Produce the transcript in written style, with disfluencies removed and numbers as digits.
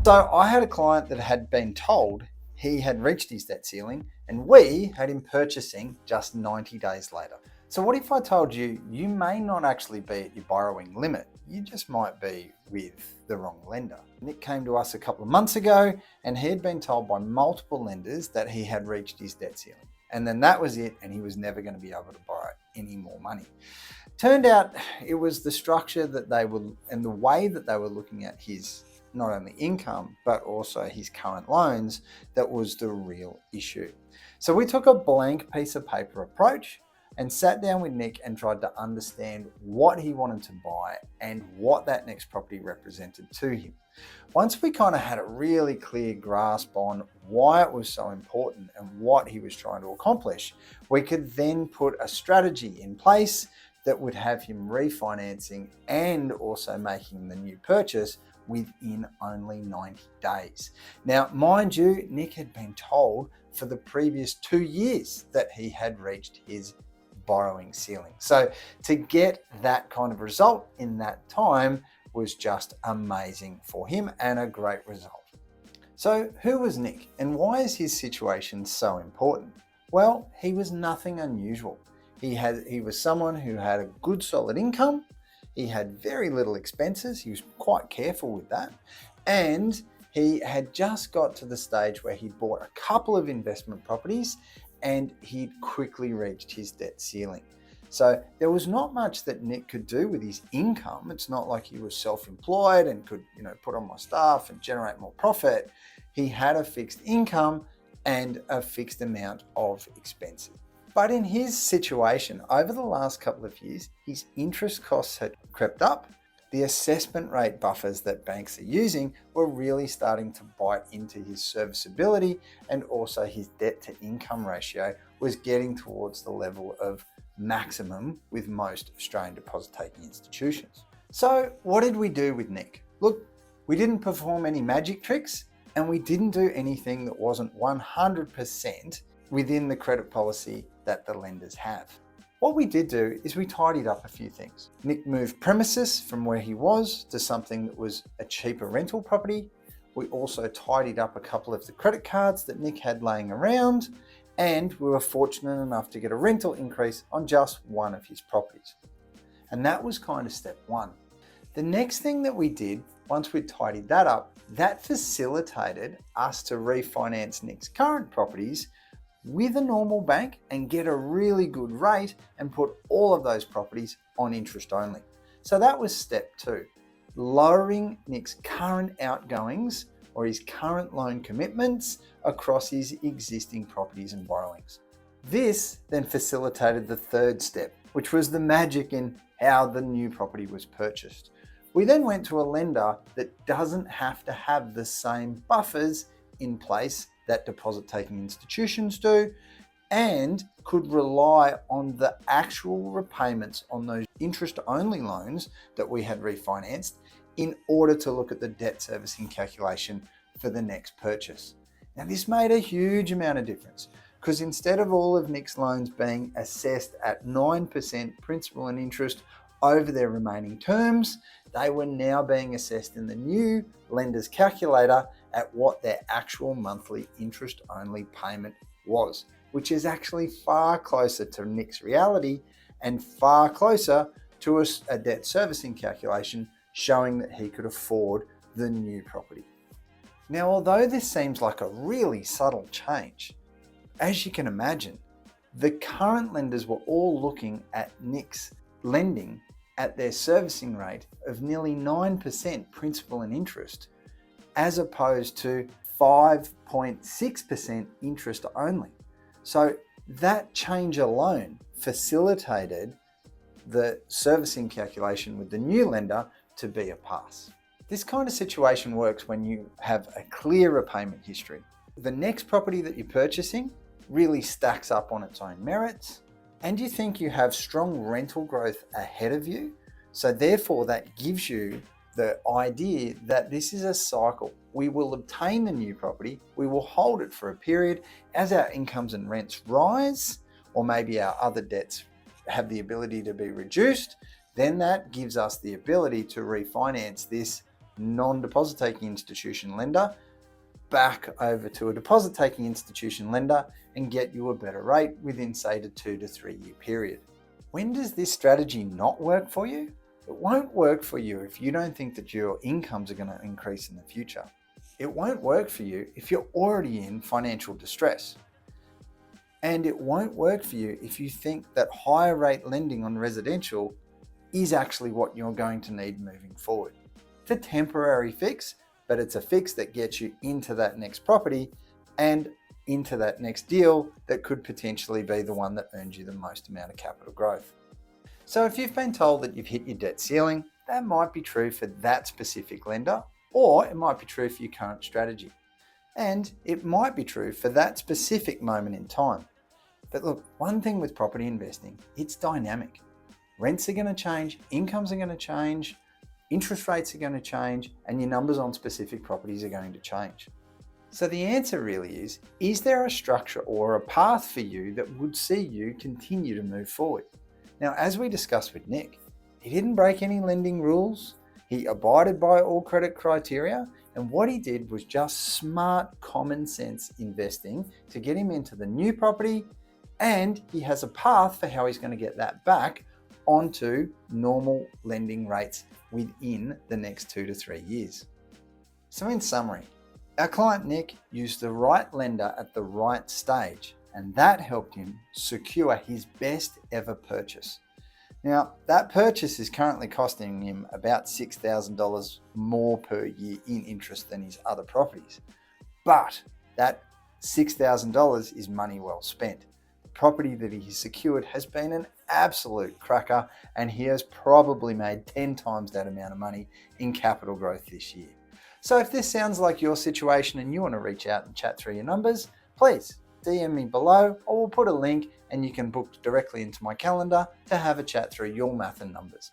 So I had a client that had been told he had reached his debt ceiling, and we had him purchasing just 90 days later. So what if I told you, you may not actually be at your borrowing limit, you just might be with the wrong lender? Nick came to us a couple of months ago and he had been told by multiple lenders that he had reached his debt ceiling. And then that was it, and he was never going to be able to borrow any more money. Turned out it was the structure that they were, and the way that they were looking at his not only income, but also his current loans, that was the real issue. So we took a blank piece of paper approach and sat down with Nick and tried to understand what he wanted to buy and what that next property represented to him. Once we kind of had a really clear grasp on why it was so important and what he was trying to accomplish, we could then put a strategy in place that would have him refinancing and also making the new purchase within only 90 days. Now, mind you, Nick had been told for the previous 2 years that he had reached his borrowing ceiling. So to get that kind of result in that time was just amazing for him and a great result. So who was Nick and why is his situation so important? Well, he was nothing unusual. He was someone who had a good solid income. He had very little expenses. He was quite careful with that. And he had just got to the stage where he bought a couple of investment properties and he'd quickly reached his debt ceiling. So there was not much that Nick could do with his income. It's not like he was self-employed and could, put on more staff and generate more profit. He had a fixed income and a fixed amount of expenses. But in his situation, over the last couple of years, his interest costs had crept up. The assessment rate buffers that banks are using were really starting to bite into his serviceability, and also his debt to income ratio was getting towards the level of maximum with most Australian deposit-taking institutions. So what did we do with Nick? Look, we didn't perform any magic tricks and we didn't do anything that wasn't 100% within the credit policy that the lenders have. What we did do is we tidied up a few things. Nick moved premises from where he was to something that was a cheaper rental property. We also tidied up a couple of the credit cards that Nick had laying around, and we were fortunate enough to get a rental increase on just one of his properties. And that was kind of step one. The next thing that we did, once we'd tidied that up, that facilitated us to refinance Nick's current properties with a normal bank and get a really good rate and put all of those properties on interest only. So that was step two, lowering Nick's current outgoings or his current loan commitments across his existing properties and borrowings. This then facilitated the third step, which was the magic in how the new property was purchased. We then went to a lender that doesn't have to have the same buffers in place that deposit-taking institutions do, and could rely on the actual repayments on those interest-only loans that we had refinanced in order to look at the debt servicing calculation for the next purchase. Now, this made a huge amount of difference because instead of all of Nick's loans being assessed at 9% principal and interest over their remaining terms, they were now being assessed in the new lender's calculator at what their actual monthly interest-only payment was, which is actually far closer to Nick's reality and far closer to a debt servicing calculation showing that he could afford the new property. Now, although this seems like a really subtle change, as you can imagine, the current lenders were all looking at Nick's lending at their servicing rate of nearly 9% principal and interest, as opposed to 5.6% interest only. So that change alone facilitated the servicing calculation with the new lender to be a pass. This kind of situation works when you have a clear repayment history. The next property that you're purchasing really stacks up on its own merits, and you think you have strong rental growth ahead of you. So therefore that gives you the idea that this is a cycle. We will obtain the new property, we will hold it for a period. As our incomes and rents rise, or maybe our other debts have the ability to be reduced, then that gives us the ability to refinance this non-deposit taking institution lender back over to a deposit taking institution lender and get you a better rate within, say, the 2 to 3 year period. When does this strategy not work for you? It won't work for you if you don't think that your incomes are going to increase in the future. It won't work for you if you're already in financial distress. And it won't work for you if you think that higher rate lending on residential is actually what you're going to need moving forward. It's a temporary fix, but it's a fix that gets you into that next property and into that next deal that could potentially be the one that earns you the most amount of capital growth. So if you've been told that you've hit your debt ceiling, that might be true for that specific lender, or it might be true for your current strategy. And it might be true for that specific moment in time. But look, one thing with property investing, it's dynamic. Rents are going to change, incomes are going to change, interest rates are going to change, and your numbers on specific properties are going to change. So the answer really is there a structure or a path for you that would see you continue to move forward? Now, as we discussed with Nick, he didn't break any lending rules. He abided by all credit criteria. And what he did was just smart, common sense investing to get him into the new property. And he has a path for how he's going to get that back onto normal lending rates within the next 2 to 3 years. So in summary, our client Nick used the right lender at the right stage, and that helped him secure his best ever purchase. Now, that purchase is currently costing him about $6,000 more per year in interest than his other properties. But that $6,000 is money well spent. The property that he secured has been an absolute cracker, and he has probably made 10 times that amount of money in capital growth this year. So if this sounds like your situation and you want to reach out and chat through your numbers, please DM me below, or we'll put a link and you can book directly into my calendar to have a chat through your math and numbers.